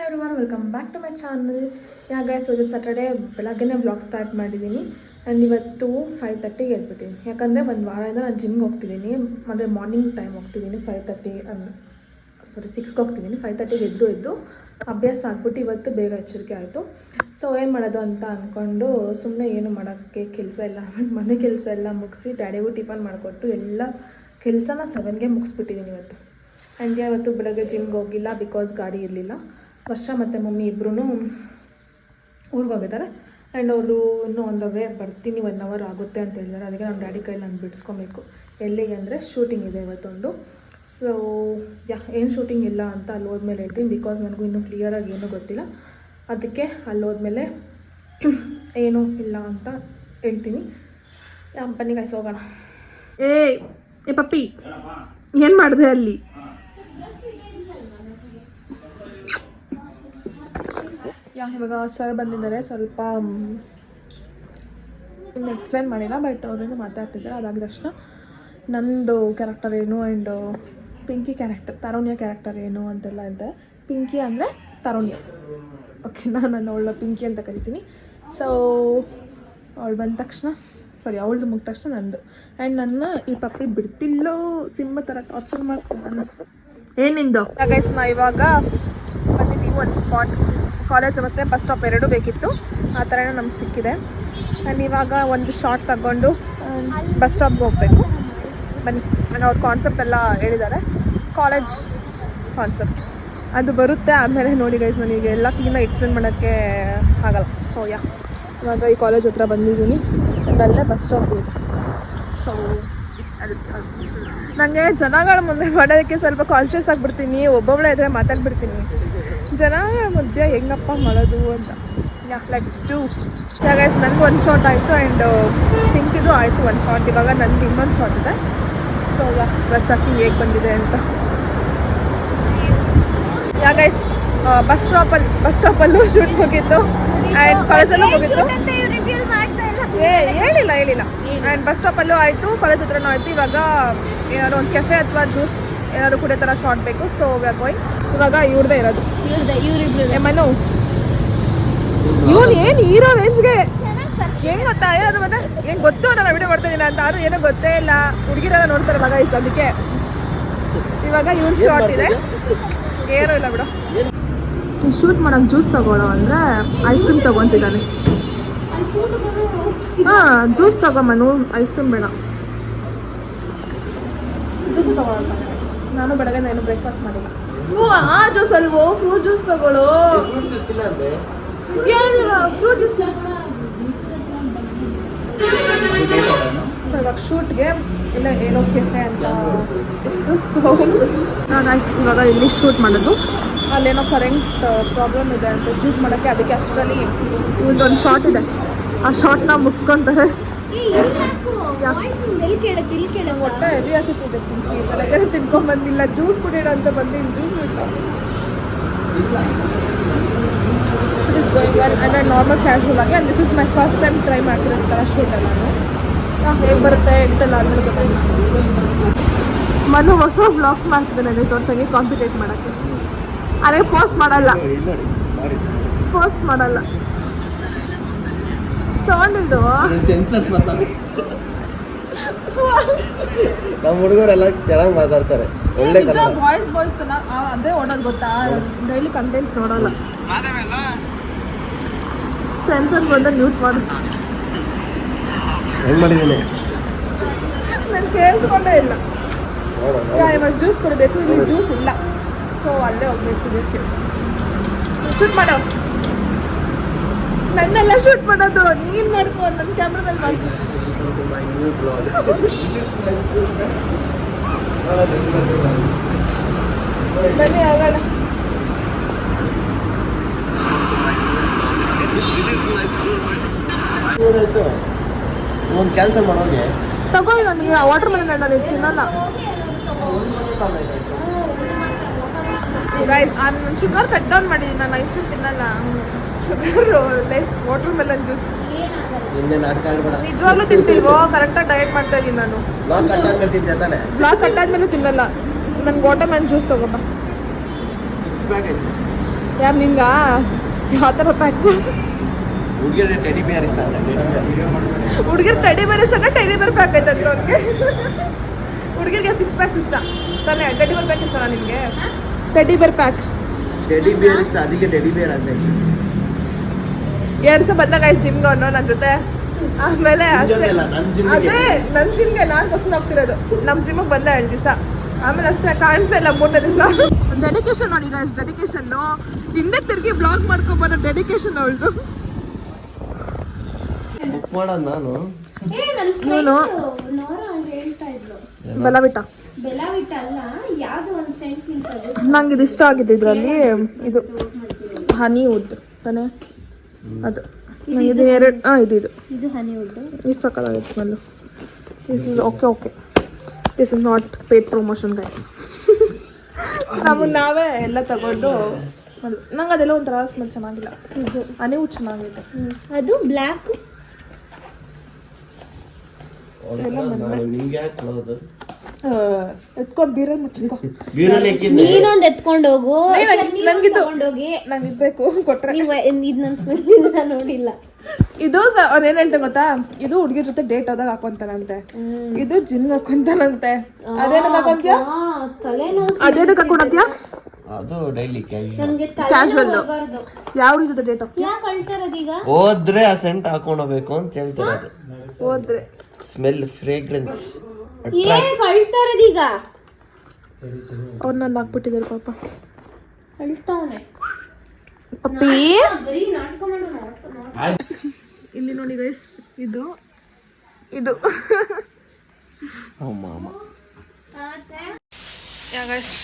Everyone welcome back to my channel. Guys ಇವತ್ತು Saturday ಬೆಳಗ್ಗೆನೇ vlog start ಮಾಡಿದ್ದೀನಿ. And ಇವತ್ತು 5:30ಗೆ ಎದ್ಬಿಟ್ಟಿದ್ದೀನಿ. ಯಾಕಂದರೆ ಒಂದು ವಾರದಿಂದ ನಾನು ಜಿಮ್ಗೆ ಹೋಗ್ತಿದ್ದೀನಿ. ಅಂದರೆ ಮಾರ್ನಿಂಗ್ ಟೈಮ್ ಹೋಗ್ತಿದ್ದೀನಿ 6ಗೆ ಹೋಗ್ತಿದ್ದೀನಿ. 5:30ಗೆ ಎದ್ದು ಅಭ್ಯಾಸ ಆಗ್ಬಿಟ್ಟು ಇವತ್ತು ಬೇಗ ಎಚ್ಚರಿಕೆ ಆಯಿತು. ಸೊ ಏನು ಮಾಡೋದು ಅಂತ ಅಂದ್ಕೊಂಡು ಸುಮ್ಮನೆ ಏನು ಮಾಡೋಕ್ಕೆ ಕೆಲಸ ಇಲ್ಲ, ಮನೆ ಕೆಲಸ ಎಲ್ಲ ಮುಗಿಸಿ ಡ್ಯಾಡಿಗೂ ಟಿಫನ್ ಮಾಡಿಕೊಟ್ಟು ಎಲ್ಲ ಕೆಲಸನ 7ಗೆ ಮುಗಿಸ್ಬಿಟ್ಟಿದ್ದೀನಿ ಇವತ್ತು. ಆ್ಯಂಡ್ ಇವತ್ತು ಬೆಳಗ್ಗೆ ಜಿಮ್ಗೆ ಹೋಗಿಲ್ಲ ಬಿಕಾಸ್ ಗಾಡಿ ಇರಲಿಲ್ಲ. ವರ್ಷ ಮತ್ತು ಮಮ್ಮಿ ಇಬ್ಬರೂ ಊರಿಗೆ ಹೋಗಿದ್ದಾರೆ. ಆ್ಯಂಡ್ ಅವರು ಇನ್ನೂ ಆನ್ ದ ವೇ ಬರ್ತೀನಿ 1 hour ಆಗುತ್ತೆ ಅಂತ ಹೇಳಿದ್ದಾರೆ. ಅದಕ್ಕೆ ನಮ್ಮ ಡ್ಯಾಡಿ ಕೈಲಿ ನಾನು ಬಿಡಿಸ್ಕೊಬೇಕು. ಎಲ್ಲಿಗೆ ಅಂದರೆ ಶೂಟಿಂಗ್ ಇದೆ ಇವತ್ತೊಂದು. ಸೊ ಏನು ಶೂಟಿಂಗ್ ಇಲ್ಲ ಅಂತ ಅಲ್ಲಿ ಹೋದ್ಮೇಲೆ ಹೇಳ್ತೀನಿ, ಬಿಕಾಸ್ ನನಗೂ ಇನ್ನೂ ಕ್ಲಿಯರಾಗಿ ಏನೂ ಗೊತ್ತಿಲ್ಲ. ಅದಕ್ಕೆ ಅಲ್ಲಿ ಹೋದ್ಮೇಲೆ ಏನೂ ಇಲ್ಲ ಅಂತ ಹೇಳ್ತೀನಿ. ಬನ್ನಿ ಗೈಸ್ ಹೋಗೋಣ. ಏ ಪಪ್ಪಿ ಏನು ಮಾಡಿದೆ ಅಲ್ಲಿ? ಇವಾಗ ಸರ್ ಬಂದಿದ್ದಾರೆ. ಸ್ವಲ್ಪ ಇನ್ನು ಎಕ್ಸ್ಪ್ಲೇನ್ ಮಾಡಿಲ್ಲ, ಬಟ್ ಅವರೇನು ಮಾತಾಡ್ತಿದ್ದಾರೆ. ಅದಾಗಿದ ತಕ್ಷಣ ನಂದು ಕ್ಯಾರೆಕ್ಟರ್ ಏನು ಆ್ಯಂಡ್ ಪಿಂಕಿ ಕ್ಯಾರೆಕ್ಟರ್, ತರುಣ್ಯ ಕ್ಯಾರೆಕ್ಟರ್ ಏನು ಅಂತೆಲ್ಲ ಇದ್ದೆ. ಪಿಂಕಿ ಅಂದರೆ ತರುಣ್ಯ, ಓಕೆ. ನಾನು ಅವಳ ಪಿಂಕಿ ಅಂತ ಕರಿತೀನಿ. ಸೊ ಅವಳು ಬಂದ ತಕ್ಷಣ ಅವಳದು ಮುಗಿದ ತಕ್ಷಣ ನಂದು. ಆ್ಯಂಡ್ ನನ್ನ ಈ ಪಪ್ಪಿ ಬಿಡ್ತಿಲ್ಲೋ, ಸಿಂಹ ಥರ ಟಾರ್ಚರ್ ಮಾಡ್ತಿದ್ದಾನೆ. ಏನಿಂದು ಗೈಸ್, ನಾ ಇವಾಗ ಬಂದಿದ್ದೀವಿ ಒಂದು ಸ್ಪಾಟ್. ಕಾಲೇಜ್ ಮತ್ತು ಬಸ್ ಸ್ಟಾಪ್ ಎರಡೂ ಬೇಕಿತ್ತು, ಆ ಥರನೇ ನಮ್ಗೆ ಸಿಕ್ಕಿದೆ. ಆ್ಯಂಡ್ ಇವಾಗ ಒಂದು ಶಾರ್ಟ್ ತಗೊಂಡು ಬಸ್ ಸ್ಟಾಪ್ಗೆ ಹೋಗಬೇಕು. ಬನ್ನಿ, ನಾನು ಅವ್ರ ಕಾನ್ಸೆಪ್ಟ್ ಎಲ್ಲ ಹೇಳಿದ್ದಾರೆ, ಕಾಲೇಜ್ ಕಾನ್ಸೆಪ್ಟ್ ಅದು ಬರುತ್ತೆ ಆಮೇಲೆ ನೋಡಿ ಗೈಸ್. ನನಗೆ ಎಲ್ಲ ಕ್ಲೀನಾಗಿ ಎಕ್ಸ್ಪ್ಲೇನ್ ಮಾಡೋಕ್ಕೆ ಆಗಲ್ಲ. ಸೊ ಇವಾಗ ಈ ಕಾಲೇಜ್ ಹತ್ರ ಬಂದಿದ್ದೀನಿ. ಅಲ್ಲೇ ಬಸ್ ಸ್ಟಾಪ್ ಇದೆ. ಸೊ ನನಗೆ ಜನಗಳ ಮುಂದೆ ಮಾಡೋದಕ್ಕೆ ಸ್ವಲ್ಪ ಕಾನ್ಷಿಯಸ್ ಆಗಿಬಿಡ್ತೀನಿ. ಒಬ್ಬೊಬ್ಬಳೇ ಇದ್ದರೆ ಮಾತಾಡ್ಬಿಡ್ತೀನಿ. ಜನಗಳ ಮಧ್ಯೆ ಹೆಂಗಪ್ಪ ಮಾಡೋದು ಅಂತ. Let's do. ಗೈಸ್ ನನಗೆ ಒಂದು ಶಾರ್ಟ್ ಆಯಿತು ಆ್ಯಂಡ್ ಪಿಂಕಿದು ಆಯಿತು ಒಂದು ಶಾರ್ಟ್. ಇವಾಗ ನಂದು ಇನ್ನೊಂದು ಶಾರ್ಟ್ ಇದೆ. ಸೊ ಚಕ್ಕಿ ಹೇಗೆ ಬಂದಿದೆ ಅಂತ. ಗೈಸ್ ಬಸ್ ಸ್ಟಾಪಲ್ಲೂ ಶೂಟ್ ಹೋಗಿತ್ತು ಆ್ಯಂಡ್ ಕಾಲೇಜಲ್ಲೂ ಹೋಗಿತ್ತು. ಹೇಳಿಲ್ಲ ಆ್ಯಂಡ್ ಬಸ್ ಸ್ಟಾಪಲ್ಲೂ ಆಯಿತು, ಕಾಲೇಜ್ ಹತ್ರನೂ ಆಯಿತು. ಇವಾಗ ಏನಾದ್ರು ಒಂದು ಕೆಫೆ ಅಥವಾ ಜ್ಯೂಸ್ ಏನಾದ್ರು ಕುಡಿಯೋ ಥರ ಶಾರ್ಟ್ ಬೇಕು. So going. ಇವಾಗ ಇವ್ರದ್ದೇ ಇರೋದು ಮನು. ಇವನು ಏನು ಹೀರೋ ರೇಂಜ್ಗೆ ಹೆಂಗೆ ಗೊತ್ತಾ? ಯಾರು ಮತ್ತೆ ಏನು ಗೊತ್ತು ನಾನು ವಿಡಿಯೋ ಮಾಡ್ತಾ ಇದ್ದೀನಿ ಅಂತ ಯಾರು ಏನೋ ಗೊತ್ತೇ ಇಲ್ಲ. ಹುಡುಗಿರೆಲ್ಲ ನೋಡ್ತಾರೆ ಮಗ ಇತ್ತು. ಅದಕ್ಕೆ ಇವಾಗ ಇವ್ನು ಶಾರ್ಟ್ ಇದೆ, ಏನೂ ಇಲ್ಲ ಬಿಡು. ಶೂಟ್ ಮಾಡೋಕೆ ಜ್ಯೂಸ್ ತಗೊಳ್ಳೋ ಅಂದರೆ ಐಸ್ ಕ್ರೀಮ್ ತಗೊತಿದ್ದಾನೆ. ಹಾಂ, ಜ್ಯೂಸ್ ತಗೊಂಬನು, ಐಸ್ ಕ್ರೀಮ್ ಬೇಡ. ಜ್ಯೂಸ್ ತಗೊಳ್ಳೋಣ. ನಾನು ಬೆಳಗ್ಗೆ ನಾನು ಬ್ರೇಕ್ಫಾಸ್ಟ್ ಮಾಡಿಲ್ಲ. ಆ ಜ್ಯೂಸ್ ಅಲ್ವೋ, ಫ್ರೂಟ್ ಜ್ಯೂಸ್ ತಗೊಳ್ಳೋ. Fruit juice. ಸೊ ಇವಾಗ ಶೂಟ್ಗೆ ಇಲ್ಲ ಏನೋ ಕೆಫೆ ಅಂತ ಇತ್ತು. ಸೊ ನಾನು ಇವಾಗ ಇಲ್ಲಿ ಶೂಟ್ ಮಾಡೋದು. ಅಲ್ಲೇನೋ ಕರೆಂಟ್ ಪ್ರಾಬ್ಲಮ್ ಇದೆ ಅಂತ ಜ್ಯೂಸ್ ಮಾಡೋಕ್ಕೆ. ಅದಕ್ಕೆ ಅಷ್ಟರಲ್ಲಿ ಇವೊಂದು ಶಾರ್ಟ್ ಇದೆ, ಆ ಶಾರ್ಟ್ನ ಮುಗಿಸ್ಕೊತಾರೆ. ಹೊಟ್ಟೆ ಹೆವಿ ಹಸಿತಿದೆ. ತಲೆಗೆ ತಿನ್ಕೊಂಡ್ಬಂದಿಲ್ಲ, ಜ್ಯೂಸ್ ಕುಡಿಯೋಣ ಅಂತ ಬಂದಿನಿ. ಜ್ಯೂಸ್ ಬಿಟ್ಟು it is going well and normal casual ಆಗಿ. And this is my first time try ಮಾಡ್ತಿರೋ ಥರ ಶೂಟಲ್ಲ. ನಾನು ಹೇಗೆ ಬರುತ್ತೆ ಎಂಟೆಲ್ಲ ಆದಮೇಲೆ ಗೊತ್ತಾಗಿತ್ತು. ಮನು ಹೊಸ ವ್ಲಾಗ್ಸ್ ಮಾಡ್ತಿದ್ದಾನೆ ಜೊತೆಗೆ ಕಾಂಪಿಟೇಟ್ ಮಾಡೋಕ್ಕೆ. ಅದೇ ಪೋಸ್ಟ್ ಮಾಡಲ್ಲ ಸೌಂಡ್ ಇದು. ನಮ್ಮ ಹುಡುಗರೆಲ್ಲ ಚೆನ್ನಾಗಿ ಮಾತಾಡ್ತಾರೆ, ಒಳ್ಳೆ ಬಾಯ್ಸ್ ಚೆನ್ನಾಗಿ ಅದೇ ಓಡೋದು ಗೊತ್ತಾ. ಡೈಲಿ ಕಂಟೆಂಟ್ಸ್ ನೋಡಲ್ಲ. ಸೆನ್ಸರ್ಸ್ ಬಂದ ಮ್ಯೂಟ್ ಮಾಡು. ಹೆಂಗ್ ಮಾಡಿದ್ದೀನಿ ನಾನು ಕೇಳಿಸ್ಕೊಂಡೇ ಇಲ್ಲ. ಇವಾಗ ಜ್ಯೂಸ್ ಕೊಡಬೇಕು, ಇಲ್ಲಿ ಜ್ಯೂಸ್ ಇಲ್ಲ. ಸೊ ಅಲ್ಲೇ ಹೋಗ್ಬೇಕು. ಇದಕ್ಕೆ ಶೂಟ್ ಮಾಡೋ, ನನ್ನೆಲ್ಲ ಶೂಟ್ ಮಾಡೋದು ನೀನು ಮಾಡ್ಕೊ, ನನ್ನ ಕ್ಯಾಮ್ರಾದಲ್ಲಿ ಮಾಡ್ಕೊ. ಬನ್ನಿ ಆಗೋಣ. ಒಂದು ಕ್ಯಾನ್ಸಲ್ ಮಾಡೋಗೆ ತಗೋ. ನನಗೆ ವಾಟರ್ ಮೆಲನ್ ನಾನು ತಿನ್ನಲ್ಲ ಗೈಸ್. ನಾನು ಶುಗರ್ ಕಟ್ ಡೌನ್ ಮಾಡಿದ್ದೀನಿ. ನಾನು ಐಸ್ ಕ್ರೀಮ್ ತಿನ್ನಲ್ಲ. Sugar less, water melon juice. ನಿಜವಾಗ್ಲೂ ತಿಂತಿಲ್ವೋ? ಕರೆಕ್ಟಾಗಿ ಡಯಟ್ ಮಾಡ್ತಾ ಇದ್ದೀನಿ ನಾನು. ಬ್ಲಾಗ್ ಕಟ್ಟಾದ್ಮೇಲೆ ತಿನ್ನಲ್ಲ. ನನ್ಗೆ ವಾಟರ್ ಮೆಲನ್ ಜ್ಯೂಸ್ ತಗೋಬ. ಯಾರು ನಿಂಗ ಯಾವ ಥರ ಪ್ಯಾಕ್ಸ್? ಹುಡುಗಿಯರ ಟೆಡಿ ಬಿಯರ್ ಇಷ್ಟ ಅಂತ. ಹುಡುಗಿರ್ ಟೆಡಿ ಬೇರ್ ಇಷ್ಟ, ಟೆಡಿ ಬೇರ್ ಪ್ಯಾಕ್ ಆಯ್ತಂತ ಅವ್ರಿಗೆ. ಹುಡುಗಿರಿಗೆ 6 ಪ್ಯಾಕ್ಸ್ ಇಷ್ಟ ತಾನೇ? ಟೆಡಿ ಬೇರ್ ಪ್ಯಾಕ್ ಇಷ್ಟನಾ ನಿಮಗೆ? ಟೆಡಿ ಬೇರ್ ಪ್ಯಾಕ್ ಟೆಡಿ ಬಿಯರ್ ಇಷ್ಟ, ಅದಕ್ಕೆ ಟೆಡಿ ಬಿಯರ್ ಅಂತ. 2 ದಿವಸ ಬಂದಾಗ ಜಿಮ್ಗೆ ಅನ್ನೋ ನನ್ನ ಜೊತೆ. ಆಮೇಲೆ ಅಷ್ಟೇ, ಅದೇ ನನ್ನ ಜಿಮ್ಗೆ ನಾನು ಫಸ್ಟ್ ಹೋಗ್ತಿರೋದು. ನಮ್ಮ ಜಿಮ್ಗೆ ಬಂದ 2 ದಿವಸ, ಆಮೇಲೆ ಅಷ್ಟೇ ಕಾಣಿಸಲ್ಲ 3ನೇ ದಿವಸ. ಡೆಡಿಕೇಶನ್ ನೋಡಿ ಗೈಸ್, ಡೆಡಿಕೇಶನ್ನು. ಹಿಂದೆ ತಿರುಗಿ ಬ್ಲಾಗ್ ಮಾಡ್ಕೊಬಾರೋ ಡೆಡಿಕೇಶನ್ ಅವಳದು. ಬುಕ್ ಮಾಡೋದು ನಾನು. ಇವನು ಬೆಲವಿಟ ನಂಗೆ ಇದು ಇಷ್ಟ ಆಗಿದೆ. ಇದರಲ್ಲಿ ಇದು ಹನಿ ವುಡ್ ತಾನೇ ಅದು. ಇದು 2 ಇದು ಹನಿ ವುಡ್. ಇದು ಸಕ್ಕತ್ತಾಗಿದೆ smell. This is okay. This is not paid promotion guys. ನಾವೇ ಎಲ್ಲ ತಗೊಂಡು ನಂಗೆ ಅದೆಲ್ಲ ಒಂಥರ ಸ್ಮೆಲ್ ಚೆನ್ನಾಗಿಲ್ಲ. ಇದು ಹನಿ ವುಡ್ ಚೆನ್ನಾಗಿದೆ. ಅದು ಬ್ಲ್ಯಾಕ್. ನಿಮ್ಗೆ ಯಾಕೆ ಕೊಡೋದು? ಎತ್ಕೊಂಡು ಬೀರಲ್ಲಿ ಮುಚ್ಚಿಕೊ. ನೀನೊಂದು ಎತ್ಕೊಂಡು ಹೋಗು. ನಂಗಿದ್ದು ಬೇಕು ಕೊಟ್ರೆ. ಇದು ನನ್ನ ಸ್ಮೆಲ್ ನೋಡಿಲ್ಲ. ಇದು ಅವ್ರು ಏನ್ ಹೇಳ್ತಾರೆ ಗೊತ್ತಾ, ಇದು ಹುಡುಗಿ ಜೊತೆ ಡೇಟ್ ಆದಾಗ ಹಾಕೊಂತಾನಂತೆ, ಇದು ಜಿಮ್ ಹಾಕೊಂತಾನಂತೆ. ಅದೇನಕ್ಕೆ ಹಾಕೊಂತೀಯ? ಅದೇನಕ್ಕೆ ಹಾಕೊಂಡತ್ತೀಯ? ಅದು ಡೈಲಿ ಕ್ಯಾಶುವಲ್. ಯಾವ ಹುಡುಗಿ ಜೊತೆ ಡೇಟ್ ಹೋದ್ರೆ ಆ ಸೆಂಟ್ ಹಾಕೊಂಡು ಹೋಗ್ಬೇಕು ಅಂತ ಹೇಳ್ತಾರೆ. ಅದು ಹೋದ್ರೆ ಸ್ಮೆಲ್, ಫ್ರೇಗ್ರೆನ್ಸ್ ಕಳ್ತಾರದೀಗ. ಅವ್ರು ನನ್ನ ಹಾಕ್ಬಿಟ್ಟಿದ್ದಾರೆ ಪಾಪ. ಕಳ್ತಾವನೆ ಪಪ್ಪಿ. ಇಲ್ಲಿ ನೋಡಿ ಗೈಸ್, ಇದು ಗೈಸ್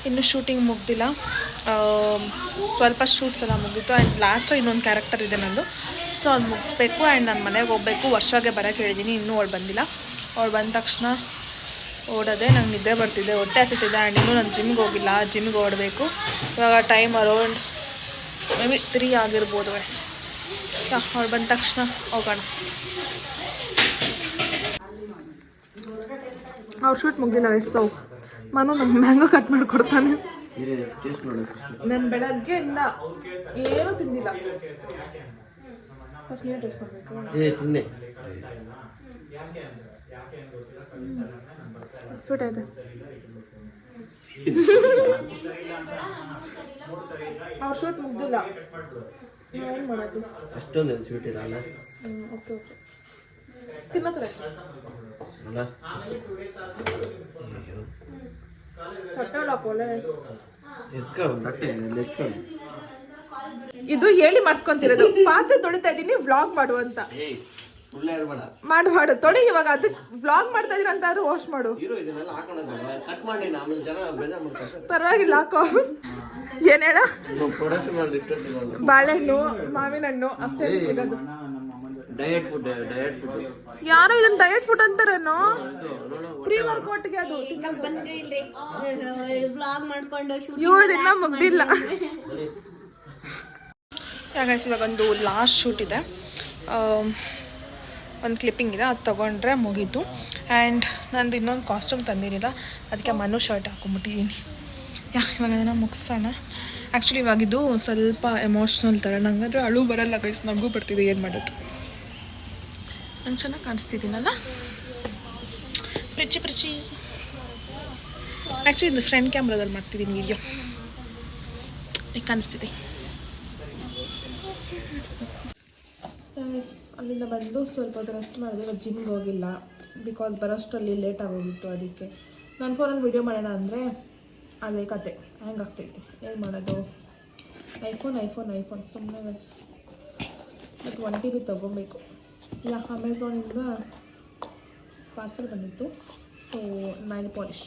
ಇನ್ನು ಶೂಟಿಂಗ್ ಮುಗ್ದಿಲ್ಲ. ಸ್ವಲ್ಪ ಶೂಟ್ಸ್ ಎಲ್ಲ ಮುಗೀತು. ಆ್ಯಂಡ್ ಲಾಸ್ಟ್ ಇನ್ನೊಂದು ಕ್ಯಾರೆಕ್ಟರ್ ಇದೆ ನಂದು, ಸೊ ಅದು ಮುಗಿಸ್ಬೇಕು. ಆ್ಯಂಡ್ ನಾನು ಮನೆಗೆ ಹೋಗ್ಬೇಕು. ವರ್ಷಗೆ ಬರೋಕ್ಕೆ ಹೇಳಿದ್ದೀನಿ, ಇನ್ನೂ ಅವಳು ಬಂದಿಲ್ಲ. ಅವಳು ಬಂದ ತಕ್ಷಣ ಓಡೋದೆ. ನಂಗೆ ನಿದ್ದೆ ಬರ್ತಿದೆ, ಹೊಟ್ಟೆ ಹಸಿತಿದೆ. ಆ್ಯಂಡ್ ಇನ್ನೂ ನಾನು ಜಿಮ್ಗೆ ಹೋಗಿಲ್ಲ, ಜಿಮ್ಗೆ ಓಡಬೇಕು. ಇವಾಗ ಟೈಮ್ ಅರೌಂಡ್ ಮೇ ಬಿ 3 ಆಗಿರ್ಬೋದು ಗೈಸ್. ಅವಳು ಬಂದ ತಕ್ಷಣ ಹೋಗೋಣ. ಅವ್ರ ಶೂಟ್ ಮುಗ್ದಿಲ್ಲ ಗೈಸ್. ಸೊ ನಾನು ನಮ್ಮ ಮ್ಯಾಂಗೋ ಕಟ್ ಮಾಡಿಕೊಡ್ತಾನೆ. ನಾನು ಬೆಳಗ್ಗೆಯಿಂದ ಏನೂ ತಿಂದಿಲ್ಲ. ಫಸ್ಟ್ ನೀನು ಟೇಸ್ಟ್ ಮಾಡಬೇಕು. ತಿನ್ನೆ ಸ್ವೀಟ್ ಆಯ್ತು. ಅವ್ರ ಶೂಟ್ ಮುಗ್ದಿಲ್ಲ, ಏನು ಮಾಡೋದು? ಅಷ್ಟೊಂದು ಸ್ವೀಟ್ ಇರಲ್ಲ. ಓಕೆ ತಿನ್ನತ್ತಾರೆ ಅಲ್ಲ. ಇದು ಹೇಳಿ ಮಾಡಿಸ್ಕೊಂತಿರೋದು. ಪಾತ್ರೆ ತೊಳಿತಾ ಇದ್ದೀನಿ, ವ್ಲಾಗ್ ಮಾಡು ಅಂತ. ಮಾಡು ತೊಳಿ. ಇವಾಗ ಅದಕ್ಕೆ ವ್ಲಾಗ್ ಮಾಡ್ತಾ ಇದೀನಿ ಅಂತ ವಾಶ್ ಮಾಡು. ಪರವಾಗಿಲ್ಲ, ಹಾಕೋ. ಏನ್ ಹೇಳ? ಬಾಳೆಹಣ್ಣು, ಮಾವಿನ ಹಣ್ಣು ಅಷ್ಟೇ ಸಿಗೋದು. ಯಾರೋ ಇದನ್ನ ಡಯಟ್ ಫುಡ್ ಅಂತಾರೇನೋ. ಪ್ರೀ ವರ್ಕೌಟ್ಗೆ ಅದು ಇನ್ನ ಮುಗ್ದಿಲ್ಲ. ಯಾಕಂದ್ರೆ ಇವಾಗ ಒಂದು ಲಾಸ್ಟ್ ಶೂಟ್ ಇದೆ, ಒಂದು ಕ್ಲಿಪ್ಪಿಂಗ್ ಇದೆ, ಅದು ತೊಗೊಂಡ್ರೆ ಮುಗೀತು. ಆ್ಯಂಡ್ ನಂದು ಇನ್ನೊಂದು ಕಾಸ್ಟ್ಯೂಮ್ ತಂದಿರಲಿಲ್ಲ, ಅದಕ್ಕೆ ಮನು ಶರ್ಟ್ ಹಾಕೊಂಬಿಟ್ಟಿದ್ದೀನಿ. ಇವಾಗ ಅದನ್ನು ಮುಗಿಸೋಣ. ಆ್ಯಕ್ಚುಲಿ ಇವಾಗಿದ್ದು ಸ್ವಲ್ಪ ಎಮೋಷ್ನಲ್ ಥರ, ನಂಗಂದ್ರೆ ಅಳು ಬರಲ್ಲ ಗೈಸ್, ನಮಗೂ ಬರ್ತಿದೆ. ಏನು ಮಾಡೋದು? ನಾನು ಚೆನ್ನಾಗಿ ಕಾಣಿಸ್ತಿದ್ದೀನಲ್ಲ, ಪ್ರಿಚಿ. ಆ್ಯಕ್ಚುಲಿ ಇದು ಫ್ರಂಟ್ ಕ್ಯಾಮ್ರಾದಲ್ಲಿ ಮಾಡ್ತಿದ್ದೀನಿ ವೀಡಿಯೋ. ಈಗ ಕಾಣಿಸ್ತಿದೆ. ಅಲ್ಲಿಂದ ಬಂದು ಸ್ವಲ್ಪ ಹೊತ್ತು ರೆಸ್ಟ್ ಮಾಡಿದೆ. ಜಿಮ್ಗೆ ಹೋಗಿಲ್ಲ, ಬಿಕಾಸ್ ಬರೋಷ್ಟರಲ್ಲಿ ಲೇಟ್ ಆಗೋಗಿತ್ತು. ಅದಕ್ಕೆ ನನ್ನ ಫೋನಲ್ಲಿ ವೀಡಿಯೋ ಮಾಡೋಣ ಅಂದರೆ ಅದೇ ಕತೆ ಹ್ಯಾಂಗ್ ಆಗ್ತೈತಿ. ಏನು ಮಾಡೋದು? ಐಫೋನ್ ಸುಮ್ಮನೆ ಗೈಸ್. ಮತ್ತು 1 TB ತೊಗೊಬೇಕು. ಅಮೆಝಾನಿಂದ ಪಾರ್ಸಲ್ ಬಂದಿತ್ತು. ಸೊ ನೈಲ್ ಪಾಲಿಶ್,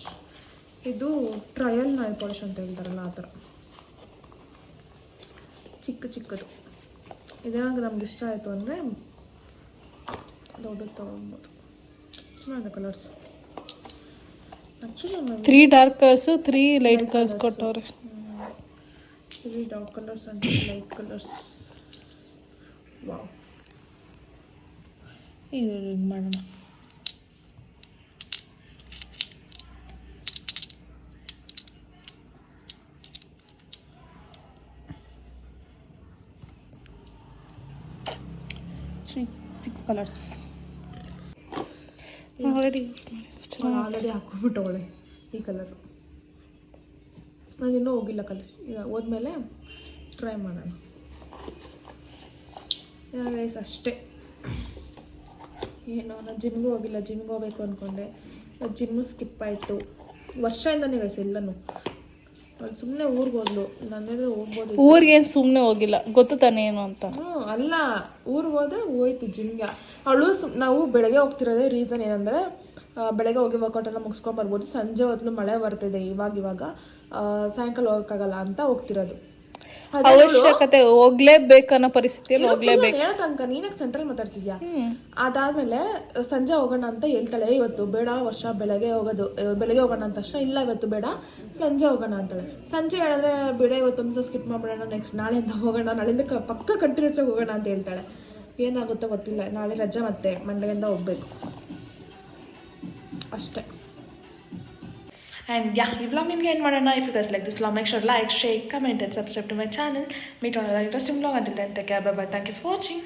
ಇದು ಟ್ರಯಲ್ ನೈಲ್ ಪಾಲಿಶ್ ಅಂತ ಹೇಳ್ತಾರಲ್ಲ ಆ ಥರ ಚಿಕ್ಕದು. ಇದೇನಾಗ ನಮ್ಗೆ ಇಷ್ಟ ಆಯಿತು ಅಂದರೆ ದೊಡ್ಡದು ತೊಗೊಬೋದು. ಚೆನ್ನಾಗಿದೆ colours. Actually 3 dark colours, 3 light colours ಕೊಟ್ಟವ್ರೆ. 3 dark colours and light colours. Wow. ಇದು ಮಾಡೋಣ. ಸಿಕ್ಸ್ ಕಲರ್ಸ್ ಆಲ್ರೆಡಿ ಆಲ್ರೆಡಿ ಹಾಕ್ಕೊಂಡ್ಬಿಟ್ಟವಳೆ ಈ ಕಲರು. ನಾನಿನ್ನೂ ಹೋಗಿಲ್ಲ ಕಲಿಸಿ, ಈಗ ಹೋದ್ಮೇಲೆ ಟ್ರೈ ಮಾಡೋಣ. ಗೈಸ್ ಅಷ್ಟೇ, ಏನು ನಾನು ಜಿಮ್ಗೂ ಹೋಗಿಲ್ಲ, ಜಿಮ್ಗೆ ಹೋಗ್ಬೇಕು ಅಂದ್ಕೊಂಡೆ, ಜಿಮ್ಮು ಸ್ಕಿಪ್ ಆಯಿತು ವರ್ಷದಿಂದನೇ ಗೈಸ್ ಎಲ್ಲನೂ. ಅವಳು ಸುಮ್ಮನೆ ಊರಿಗೆ ಹೋದ್ಲು, ನನ್ನಿದ್ರೆ ಹೋಗ್ಬೋದು. ಊರಿಗೇನು ಸುಮ್ಮನೆ ಹೋಗಿಲ್ಲ, ಗೊತ್ತು ತಾನೇ ಏನು ಅಂತ. ಅಲ್ಲ, ಊರಿಗೆ ಹೋದೆ ಹೋಯ್ತು ಜಿಮ್ಗೆ. ಅವಳು ನಾವು ಬೆಳಗ್ಗೆ ಹೋಗ್ತಿರೋದೇ ರೀಸನ್ ಏನಂದರೆ ಬೆಳಗ್ಗೆ ಹೋಗಿ ವರ್ಕೌಟ್ ಎಲ್ಲ ಮುಗಿಸ್ಕೊಂಬರ್ಬೋದು, ಸಂಜೆ ಹೊತ್ತು ಮಳೆ ಬರ್ತಿದೆ ಇವಾಗ ಸಾಯಂಕಾಲ ಹೋಗೋಕ್ಕಾಗಲ್ಲ ಅಂತ ಹೋಗ್ತಿರೋದು. ಅವಶ್ಯಕತೆ ಹೋಗ್ಲೇಬೇಕನ್ನೋ ಪರಿಸ್ಥಿತಿಯಲ್ಲಿ ಹೋಗ್ಲೇಬೇಕು. ಹೇಳತಂಕ ನೀನಾಗ ಸೆಂಟ್ರಲ್ ಮಾತಾಡ್ತಿದ್ಯಾ. ಅದಾದ್ಮೇಲೆ ಸಂಜೆ ಹೋಗೋಣ ಅಂತ ಹೇಳ್ತಾಳೆ, ಇವತ್ತು ಬೇಡ ವರ್ಷ ಬೆಳಗ್ಗೆ ಹೋಗೋಣ ಅಂತ ತಕ್ಷಣ ಇಲ್ಲ ಇವತ್ತು ಬೇಡ ಸಂಜೆ ಹೋಗೋಣ ಅಂತಾಳೆ. ಸಂಜೆ ಹೇಳಿದ್ರೆ ಬೇಡ ಇವತ್ತೊಂದು ಸ್ಕಿಪ್ ಮಾಡ್ಬಿಡೋಣ, ನೆಕ್ಸ್ಟ್ ನಾಳೆಯಿಂದ ಹೋಗೋಣ, ನಾಳೆಯಿಂದ ಪಕ್ಕ ಕಂಟಿನ್ಯೂಸ್ ಆಗಿ ಹೋಗೋಣ ಅಂತ ಹೇಳ್ತಾಳೆ. ಏನಾಗುತ್ತೋ ಗೊತ್ತಿಲ್ಲ, ನಾಳೆ ರಜೆ ಮತ್ತೆ ಮಂಡೆಯಿಂದ ಹೋಗ್ಬೇಕು ಅಷ್ಟೇ. And yeah, ಈ vlog ನಿಮಗೆ ಏನು ಮಾಡೋಣ. If you guys like this vlog, make sure to like, share, comment and subscribe to my channel. Meet on another interesting vlog. Until then, take care, bye bye. Thank you for watching.